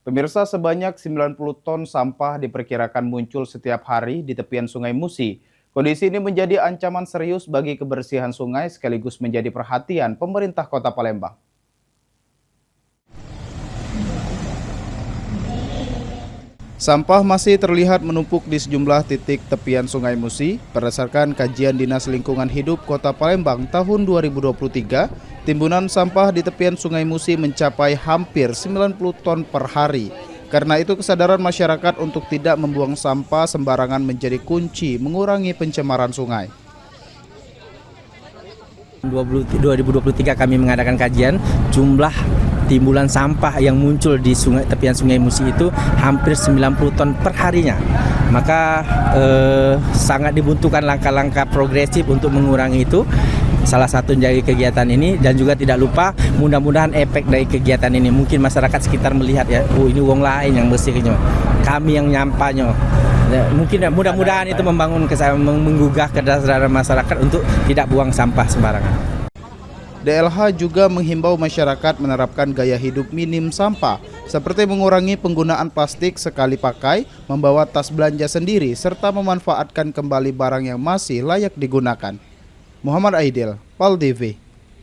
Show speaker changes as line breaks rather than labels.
Pemirsa, sebanyak 90 ton sampah diperkirakan muncul setiap hari di tepian Sungai Musi. Kondisi ini menjadi ancaman serius bagi kebersihan sungai sekaligus menjadi perhatian pemerintah Kota Palembang. Sampah masih terlihat menumpuk di sejumlah titik tepian Sungai Musi. Berdasarkan kajian Dinas Lingkungan Hidup Kota Palembang tahun 2023, timbunan sampah di tepian Sungai Musi mencapai hampir 90 ton per hari. Karena itu kesadaran masyarakat untuk tidak membuang sampah sembarangan menjadi kunci mengurangi pencemaran sungai.
2023 kami mengadakan kajian, jumlah timbulan sampah yang muncul di tepian Sungai Musi itu hampir 90 ton per harinya. Maka sangat dibutuhkan langkah-langkah progresif untuk mengurangi itu. Salah satu dari kegiatan ini, dan juga tidak lupa mudah-mudahan efek dari kegiatan ini mungkin masyarakat sekitar melihat ya, ini wong lain yang bersihnya, kami yang nyampahnya. Mungkin mudah-mudahan itu menggugah kesadaran masyarakat untuk tidak buang sampah sembarangan.
DLH juga menghimbau masyarakat menerapkan gaya hidup minim sampah, seperti mengurangi penggunaan plastik sekali pakai, membawa tas belanja sendiri, serta memanfaatkan kembali barang yang masih layak digunakan. Muhammad Aidil, PAL TV.